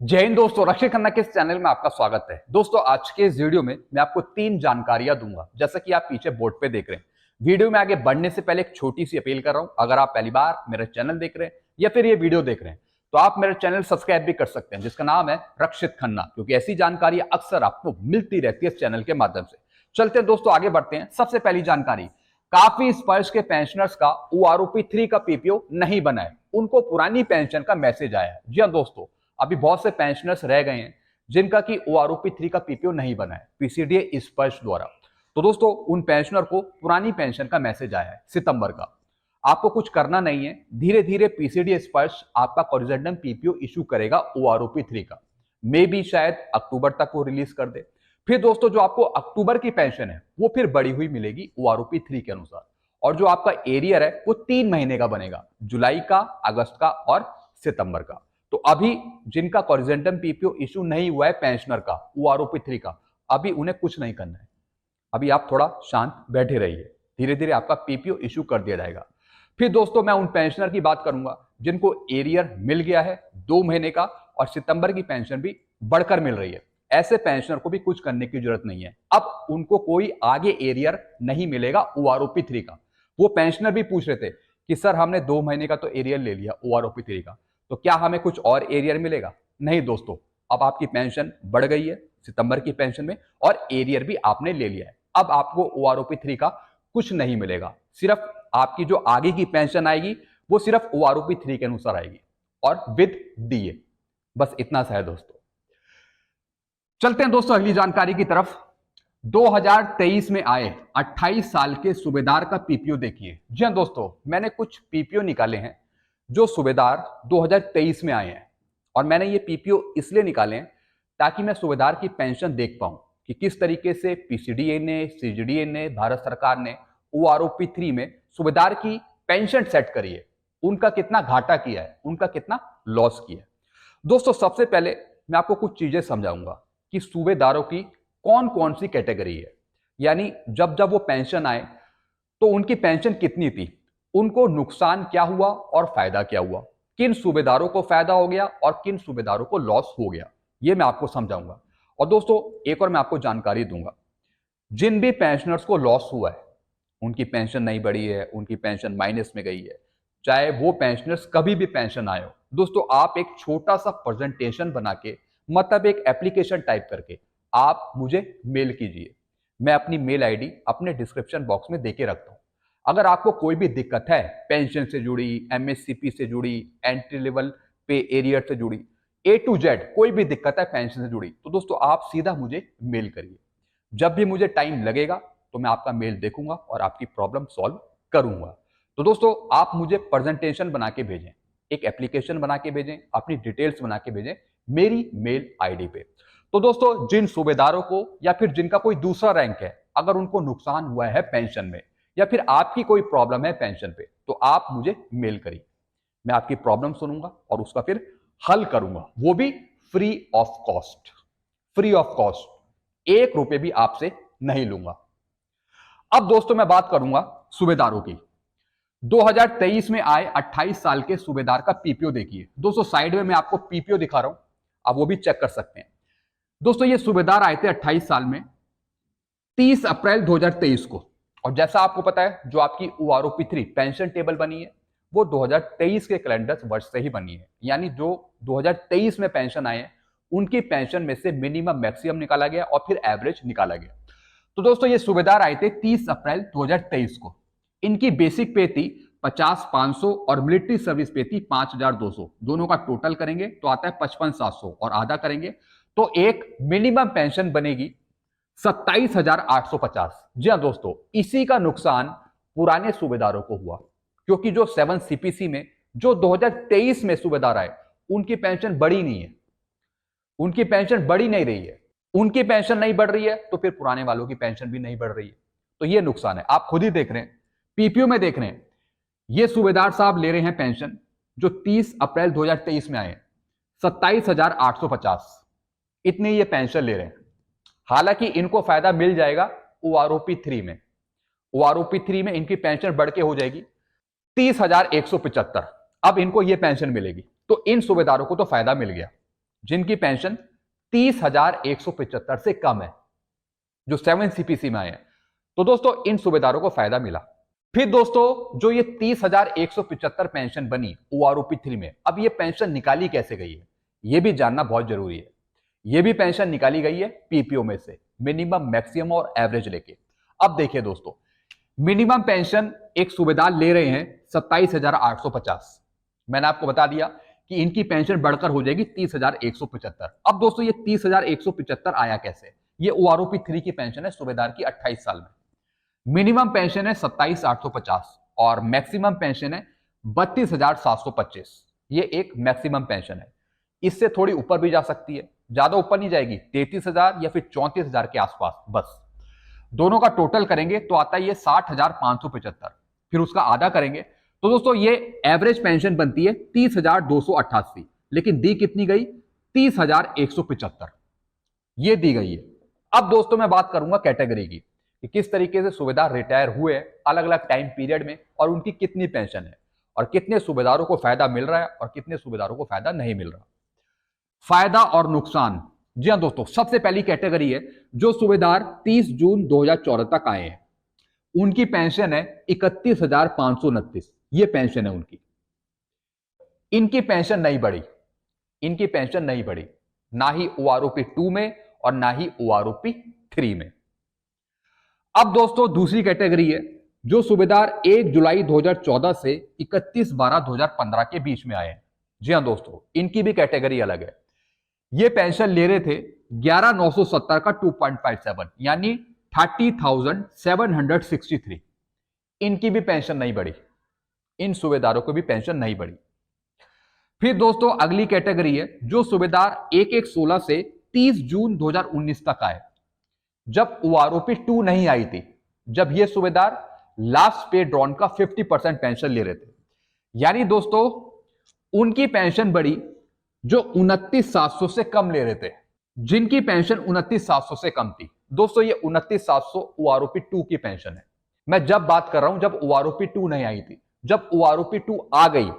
जय हिंद दोस्तों, रक्षित खन्ना के इस चैनल में आपका स्वागत है। दोस्तों आज के इस वीडियो में मैं आपको 3 जानकारियां दूंगा, जैसा कि आप पीछे बोर्ड पे देख रहे हैं। वीडियो में आगे बढ़ने से पहले एक छोटी सी अपील कर रहा हूं, अगर आप पहली बार मेरा चैनल देख रहे हैं या फिर ये वीडियो देख रहे हैं तो आप मेरा चैनल सब्सक्राइब भी कर सकते हैं, जिसका नाम है रक्षित खन्ना, क्योंकि ऐसी जानकारी अक्सर आपको मिलती रहती है इस चैनल के माध्यम से। चलते हैं दोस्तों, आगे बढ़ते हैं। सबसे पहली जानकारी, काफी स्पर्श के पेंशनर्स का ओआरओपी 3 का पीपीओ नहीं बना है, उनको पुरानी पेंशन का मैसेज आया है। जी हाँ दोस्तों, अभी बहुत से पेंशनर्स रह गए हैं जिनका कि ओआरओपी 3 का पीपीओ नहीं बना है पीसीडीए स्पर्श द्वारा। तो दोस्तों उन पेंशनर को पुरानी पेंशन का मैसेज आया है सितंबर का। आपको कुछ करना नहीं है, धीरे धीरे पीसीडीए स्पर्श आपका कोरिजेंडम पीपीओ इशू करेगा ओआरओपी 3 का। मे भी शायद अक्टूबर तक वो रिलीज कर दे। फिर दोस्तों जो आपको अक्टूबर की पेंशन है वो फिर बढ़ी हुई मिलेगी ओआरओपी 3 के अनुसार, और जो आपका एरियर है वो 3 महीने का बनेगा, जुलाई का, अगस्त का और सितंबर का। तो अभी जिनका कोरिजेंडम पीपीओ इशू नहीं हुआ है पेंशनर का ओआरओपी 3 का, अभी उन्हें कुछ नहीं करना है। अभी आप थोड़ा शांत बैठे रहिए, धीरे धीरे आपका पीपीओ इशू कर दिया जाएगा। फिर दोस्तों मैं उन पेंशनर की बात करूंगा जिनको एरियर मिल गया है 2 महीने का और सितंबर की पेंशन भी बढ़कर मिल रही है। ऐसे पेंशनर को भी कुछ करने की जरूरत नहीं है, अब उनको कोई आगे एरियर नहीं मिलेगा ओआरओपी 3 का। वो पेंशनर भी पूछ रहे थे कि सर हमने 2 महीने का तो एरियर ले लिया ओआरओपी 3 का, तो क्या हमें कुछ और एरियर मिलेगा? नहीं दोस्तों, अब आपकी पेंशन बढ़ गई है सितंबर की पेंशन में और एरियर भी आपने ले लिया है। अब आपको ओआरओपी 3 का कुछ नहीं मिलेगा, सिर्फ आपकी जो आगे की पेंशन आएगी वो सिर्फ ओआरओपी 3 के अनुसार आएगी और विद डीए। बस इतना सा है दोस्तों। चलते हैं दोस्तों अगली जानकारी की तरफ। 2023 में आए 28 साल के सूबेदार का पीपीओ देखिए। जी हाँ दोस्तों, मैंने कुछ पीपीओ निकाले हैं जो सूबेदार 2023 में आए हैं, और मैंने ये पीपीओ इसलिए निकाले हैं ताकि मैं सूबेदार की पेंशन देख पाऊं कि किस तरीके से पीसीडीए ने, सीजीडीए ने, भारत सरकार ने ओआरओपी 3 में सूबेदार की पेंशन सेट करी है, उनका कितना घाटा किया है, उनका कितना लॉस किया है। दोस्तों सबसे पहले मैं आपको कुछ चीजें समझाऊंगा कि सूबेदारों की कौन कौन सी कैटेगरी है, यानी जब जब वो पेंशन आए तो उनकी पेंशन कितनी थी, उनको नुकसान क्या हुआ और फायदा क्या हुआ, किन सूबेदारों को फायदा हो गया और किन सूबेदारों को लॉस हो गया, ये मैं आपको समझाऊंगा। और दोस्तों एक और मैं आपको जानकारी दूंगा, जिन भी पेंशनर्स को लॉस हुआ है, उनकी पेंशन नहीं बढ़ी है, उनकी पेंशन माइनस में गई है, चाहे वो पेंशनर्स कभी भी पेंशन आए हो, दोस्तों आप एक छोटा सा प्रेजेंटेशन बना के, मतलब एक एप्लीकेशन टाइप करके आप मुझे मेल कीजिए। मैं अपनी मेल आईडी अपने डिस्क्रिप्शन बॉक्स में देके रखता हूं। अगर आपको कोई भी दिक्कत है पेंशन से जुड़ी, एमएससीपी से जुड़ी, एंट्री लेवल पे एरियर से जुड़ी, ए टू जेड कोई भी दिक्कत है पेंशन से जुड़ी, तो दोस्तों आप सीधा मुझे मेल करिए। जब भी मुझे टाइम लगेगा तो मैं आपका मेल देखूंगा और आपकी प्रॉब्लम सॉल्व करूंगा। तो दोस्तों आप मुझे प्रेजेंटेशन बना के भेजें, एक एप्लीकेशन बना के भेजें, अपनी डिटेल्स बना के भेजें मेरी मेल आईडी पे। तो दोस्तों जिन सूबेदारों को या फिर जिनका कोई दूसरा रैंक है, अगर उनको नुकसान हुआ है पेंशन में या फिर आपकी कोई प्रॉब्लम है पेंशन पे, तो आप मुझे मेल करिए। मैं आपकी प्रॉब्लम सुनूंगा और उसका फिर हल करूंगा, वो भी free of cost. Free of cost, 1 रुपए भी आपसे नहीं लूंगा। अब दोस्तों मैं बात करूंगा सूबेदारों की। 2023 में आए 28 साल के सूबेदार का पीपीओ देखिए। दोस्तों साइड में मैं आपको पीपीओ दिखा रहा हूं, आप वो भी चेक कर सकते हैं। दोस्तों ये सूबेदार आए थे 28 साल में 30 अप्रैल 2023 को, और जैसा आपको पता है जो आपकी ओआरओपी 3 पेंशन टेबल बनी है वो 2023 के कैलेंडर वर्ष से ही बनी है, यानी जो 2023 में पेंशन आए हैं उनकी पेंशन में से मिनिमम मैक्सिमम निकाला गया और फिर एवरेज निकाला गया। तो दोस्तों ये सूबेदार आए थे 30 अप्रैल 2023 को। इनकी बेसिक पे थी 50,500 और मिलिट्री सर्विस पे थी 5,200। दोनों का टोटल करेंगे तो आता है 55,700 और आधा करेंगे तो एक मिनिमम पेंशन बनेगी 27,850। जी हाँ दोस्तों, इसी का नुकसान पुराने सूबेदारों को हुआ, क्योंकि जो 7 सीपीसी में जो 2023 में सूबेदार आए उनकी पेंशन बढ़ी नहीं है, उनकी पेंशन बढ़ी नहीं रही है। उनकी पेंशन नहीं बढ़ रही है तो फिर पुराने वालों की पेंशन भी नहीं बढ़ रही है, तो ये नुकसान है। आप खुद ही देख रहे हैं, पीपीओ में देख रहे हैं, ये सूबेदार साहब ले रहे हैं पेंशन जो 30 अप्रैल 2023 में आए 27,850, इतनी ये पेंशन ले रहे हैं। हालांकि इनको फायदा मिल जाएगा ओआरओपी 3 में। ओआरओपी 3 में इनकी पेंशन बढ़ के हो जाएगी 30,175। अब इनको ये पेंशन मिलेगी, तो इन सूबेदारों को तो फायदा मिल गया। जिनकी पेंशन 30,175 से कम है, जो 7 सीपीसी में आए हैं। तो दोस्तों इन सूबेदारों को फायदा मिला। फिर दोस्तों जो ये 30,175 पेंशन बनी ओआरओपी 3 में, अब ये पेंशन निकाली कैसे गई है ये भी जानना बहुत जरूरी है। ये भी पेंशन निकाली गई है पीपीओ में से, मिनिमम, मैक्सिमम और एवरेज लेके। अब देखिए दोस्तों, मिनिमम पेंशन एक सूबेदार ले रहे हैं 27,850। मैंने आपको बता दिया कि इनकी पेंशन बढ़कर हो जाएगी 30,175। अब दोस्तों ये 30,175 आया कैसे? ये ओआरओपी 3 की पेंशन है सूबेदार की 28 साल में। मिनिमम पेंशन है 27,850 और मैक्सिमम पेंशन है 32,725। ये एक मैक्सिमम पेंशन है। इससे थोड़ी ऊपर भी जा सकती है, ज्यादा ऊपर नहीं जाएगी, 33,000 या फिर 34,000 के आसपास बस। दोनों का टोटल करेंगे तो आता है ये 60,575। फिर उसका आधा करेंगे तो दोस्तों ये एवरेज पेंशन बनती है 30,288, लेकिन दी कितनी गई? 30,175 ये दी गई है। अब दोस्तों मैं बात करूंगा कैटेगरी की कि किस तरीके से सूबेदार रिटायर हुए अलग अलग टाइम पीरियड में और उनकी कितनी पेंशन है और कितने सूबेदारों को फायदा मिल रहा है और कितने सूबेदारों को फायदा नहीं मिल रहा। फायदा और नुकसान। जी हाँ दोस्तों, सबसे पहली कैटेगरी है जो सूबेदार 30 जून 2014 तक आए हैं, उनकी पेंशन है 31,529। ये पेंशन है उनकी। इनकी पेंशन नहीं बढ़ी, इनकी पेंशन नहीं बढ़ी, ना ही ओआरओपी 2 में और ना ही ओआरओपी 3 में। अब दोस्तों दूसरी कैटेगरी है जो सूबेदार 1 जुलाई 2014 से 31/12/2015 के बीच में आए हैं। जी हाँ दोस्तों, इनकी भी कैटेगरी अलग है। ये पेंशन ले रहे थे 11,970 का 2.57 यानी 30,763। इनकी भी पेंशन नहीं बढ़ी, इन सूबेदारों को भी पेंशन नहीं बढ़ी। फिर दोस्तों अगली कैटेगरी है जो सूबेदार 1/1/16 से 30 जून 2019 तक आए, जब ओआरओपी 2 नहीं आई थी, जब ये सूबेदार लास्ट पे ड्रॉन का 50% पेंशन ले रहे थे। यानी दोस्तों उनकी पेंशन बढ़ी जो 29,700 से कम ले रहे थे, जिनकी पेंशन 29,700 से कम थी। दोस्तों ये 29,700 ओआरओपी 2 की पेंशन है। मैं जब बात कर रहा हूं जब ओआरओपी 2 नहीं आई थी, जब ओआरओपी 2 आ गई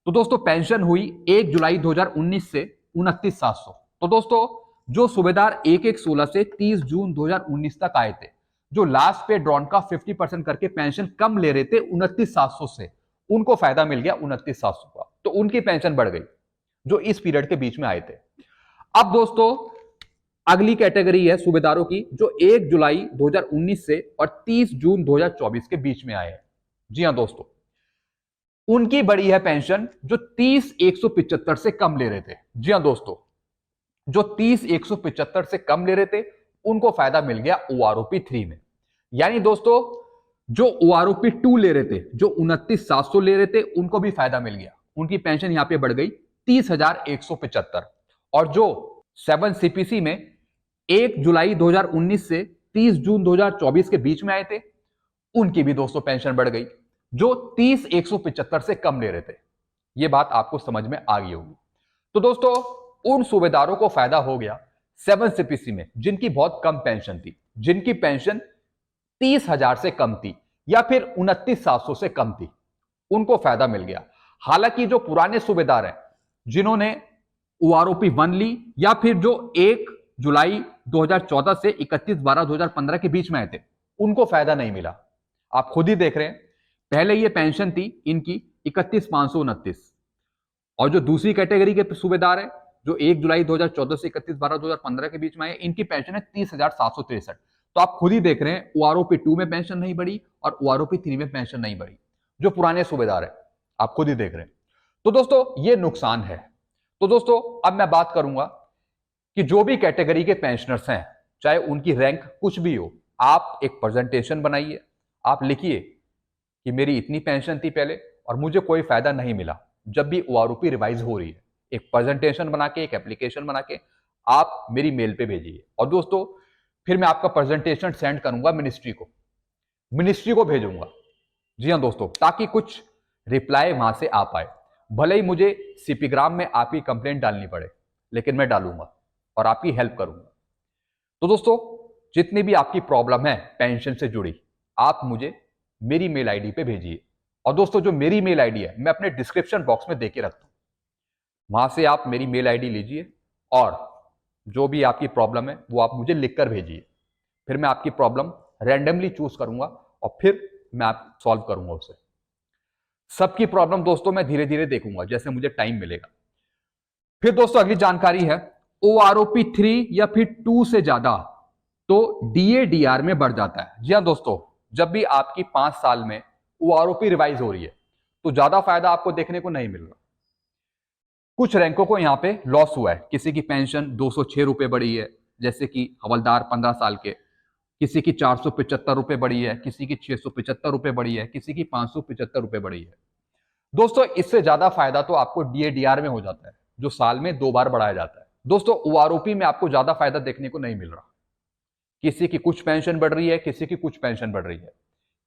तो दोस्तों पेंशन हुई 1 जुलाई 2019 से 29,700। तो दोस्तों जो सूबेदार 1/1/16 से 30 जून 2019 तक आए थे, जो लास्ट पे ड्रॉन का 50% करके पेंशन कम ले रहे थे 29,700 से, उनको फायदा मिल गया 29,700 का, तो उनकी पेंशन बढ़ गई जो इस पीरियड के बीच में आए थे। अब दोस्तों अगली कैटेगरी है सूबेदारों की जो 1 जुलाई 2019 से और 30 जून 2024 के बीच में आए हैं। जी हां दोस्तों, उनकी बढ़ी है पेंशन जो 30,175 से कम ले रहे थे। जी हां दोस्तों, जो 30,175 से कम ले रहे थे उनको फायदा मिल गया ओआरओपी 3 में। यानी दोस्तों जो ओआरओपी 2 ले रहे थे, जो 29,700 ले रहे थे, उनको भी फायदा मिल गया, उनकी पेंशन यहां पे बढ़ गई 30,175। और जो 7 सीपीसी में 1 जुलाई 2019 से 30 जून 2024 के बीच में आए थे, उनकी भी दोस्तों पेंशन बढ़ गई जो 30,175 से कम ले रहे थे। यह बात आपको समझ में आ गई होगी। तो दोस्तों उन सूबेदारों को फायदा हो गया 7 सीपीसी में जिनकी बहुत कम पेंशन थी, जिनकी पेंशन 30,000 से कम थी या फिर 29,700 से कम थी, उनको फायदा मिल गया। हालांकि जो पुराने सूबेदार हैं जिन्होंने ओआरओपी 1 ली या फिर जो 1 जुलाई 2014 से 31/12/2015 के बीच में आए थे, उनको फायदा नहीं मिला। आप खुद ही देख रहे हैं, पहले ये पेंशन थी इनकी 31,529 और जो दूसरी कैटेगरी के सूबेदार है जो 1 जुलाई 2014 से 31/12/2015 के बीच में आए, इनकी पेंशन है 30,763। तो आप खुद ही देख रहे हैं ओआरओपी 2 में पेंशन नहीं बढ़ी और ओआरओपी 3 में पेंशन नहीं बढ़ी, जो पुराने सूबेदार है, आप खुद ही देख रहे हैं। तो दोस्तों ये नुकसान है। तो दोस्तों अब मैं बात करूंगा कि जो भी कैटेगरी के पेंशनर्स हैं, चाहे उनकी रैंक कुछ भी हो, आप एक प्रेजेंटेशन बनाइए, आप लिखिए कि मेरी इतनी पेंशन थी पहले और मुझे कोई फायदा नहीं मिला। जब भी ओआरओपी रिवाइज हो रही है, एक प्रेजेंटेशन बना के, एक एप्लीकेशन बना के आप मेरी मेल पे भेजिए। और दोस्तों फिर मैं आपका प्रेजेंटेशन सेंड करूंगा मिनिस्ट्री को भेजूंगा। जी हाँ दोस्तों, ताकि कुछ रिप्लाई वहां से आ पाए। भले ही मुझे सीपीग्राम में आपकी कंप्लेंट डालनी पड़े, लेकिन मैं डालूंगा और आपकी हेल्प करूंगा। तो दोस्तों जितनी भी आपकी प्रॉब्लम है पेंशन से जुड़ी, आप मुझे मेरी मेल आईडी पे भेजिए। और दोस्तों जो मेरी मेल आईडी है मैं अपने डिस्क्रिप्शन बॉक्स में देके रखता हूं, वहां से आप मेरी मेल आईडी लीजिए और जो भी आपकी प्रॉब्लम है वो आप मुझे लिखकर भेजिए। फिर मैं आपकी प्रॉब्लम रैंडमली चूज करूंगा और फिर मैं आप सॉल्व करूंगा उसे। सबकी प्रॉब्लम दोस्तों मैं धीरे धीरे देखूंगा जैसे मुझे टाइम मिलेगा। फिर दोस्तों अगली जानकारी है, OROP 3 या फिर 2 से ज्यादा तो DADR में बढ़ जाता है। जी हाँ दोस्तों, जब भी आपकी 5 साल में OROP रिवाइज हो रही है तो ज्यादा फायदा आपको देखने को नहीं मिल रहा। कुछ रैंकों को यहां पे लॉस हुआ है। किसी की पेंशन 206 रुपए बढ़ी है, जैसे कि हवलदार 15 साल के। किसी की 475 रुपए बढ़ी है, किसी की 675 रुपए बढ़ी है, किसी की 575 रुपए बढ़ी है। दोस्तों इससे ज्यादा फायदा तो आपको DADR में हो जाता है, जो साल में 2 बार बढ़ाया जाता है। दोस्तों OROP में आपको ज्यादा फायदा देखने को नहीं मिल रहा। किसी की कुछ पेंशन बढ़ रही है, किसी की कुछ पेंशन बढ़ रही है।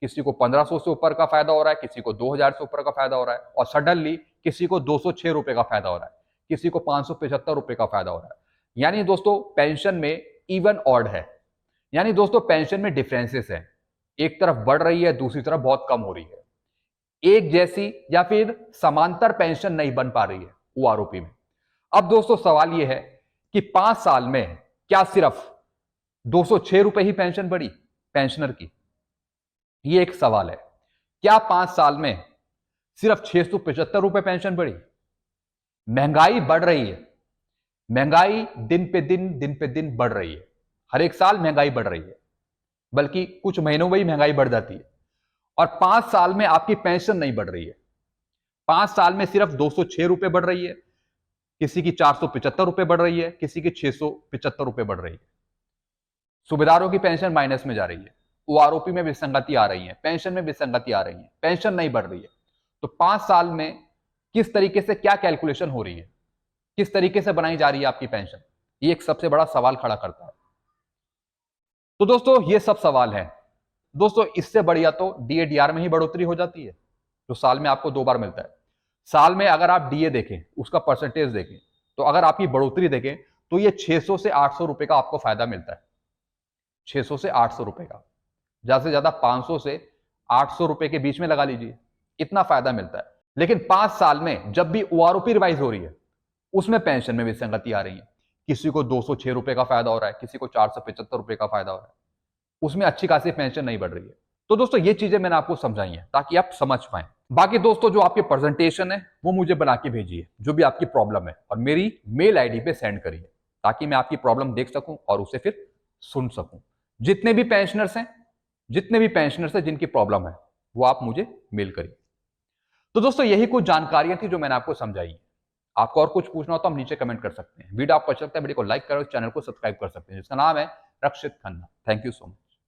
किसी को 1500 से ऊपर का फायदा हो रहा है, किसी को 2000 से ऊपर का फायदा हो रहा है, और सडनली किसी को 206 रुपए का फायदा हो रहा है, किसी को 575 रुपए का फायदा हो रहा है। यानी दोस्तों पेंशन में इवन ऑड है, यानी दोस्तों पेंशन में डिफरेंसेस है। एक तरफ बढ़ रही है, दूसरी तरफ बहुत कम हो रही है। एक जैसी या फिर समांतर पेंशन नहीं बन पा रही है OROP में। अब दोस्तों सवाल यह है कि 5 साल में क्या सिर्फ 206 रुपए ही पेंशन बढ़ी पेंशनर की? ये एक सवाल है। क्या 5 साल में सिर्फ 675 रुपए पेंशन बढ़ी? महंगाई बढ़ रही है, महंगाई दिन पे दिन बढ़ रही है। हर एक साल महंगाई बढ़ रही है, बल्कि कुछ महीनों में ही महंगाई बढ़ जाती है। और 5 साल में आपकी पेंशन नहीं बढ़ रही है। 5 साल में सिर्फ 206 रुपए बढ़ रही है, किसी की 475 रुपए बढ़ रही है, किसी की 675 रुपए बढ़ रही है। सूबेदारों की पेंशन माइनस में जा रही है, OROP में विसंगति आ रही है, पेंशन में विसंगति आ रही है, पेंशन नहीं बढ़ रही है। तो 5 साल में किस तरीके से क्या कैलकुलेशन हो रही है, किस तरीके से बनाई जा रही है आपकी पेंशन, ये एक सबसे बड़ा सवाल खड़ा करता है। तो दोस्तों ये सब सवाल है। दोस्तों इससे बढ़िया तो DADR में ही बढ़ोतरी हो जाती है, जो साल में आपको 2 बार मिलता है। साल में अगर आप DA देखें, उसका परसेंटेज देखें, तो अगर आपकी बढ़ोतरी देखें तो ये 600 से 800 रुपए का आपको फायदा मिलता है। 600 से 800 रुपए का, ज्यादा से ज्यादा 500 से 800 रुपए के बीच में लगा लीजिए, इतना फायदा मिलता है। लेकिन 5 साल में जब भी OROP रिवाइज हो रही है उसमें पेंशन में विसंगति आ रही है। किसी को 206 रुपए का फायदा हो रहा है, किसी को 475 रुपए का फायदा हो रहा है, उसमें अच्छी खासी पेंशन नहीं बढ़ रही है। तो दोस्तों ये चीजें मैंने आपको समझाई हैं ताकि आप समझ पाए। बाकी दोस्तों जो आपके प्रेजेंटेशन है वो मुझे बना के भेजिए, जो भी आपकी प्रॉब्लम है, और मेरी मेल आईडी पे सेंड करिए ताकि मैं आपकी प्रॉब्लम देख सकूं और उसे फिर सुन सकूं। जितने भी पेंशनर्स हैं जिनकी प्रॉब्लम है वो आप मुझे मेल करिए। तो दोस्तों यही कुछ जानकारियां थी जो मैंने आपको समझाई। आपको और कुछ पूछना हो तो हम नीचे कमेंट कर सकते हैं। वीडियो आपको अच्छा लगता है वीडियो को लाइक करो, चैनल को सब्सक्राइब कर सकते हैं, जिसका नाम है Rakshit Khanna. Thank you so much.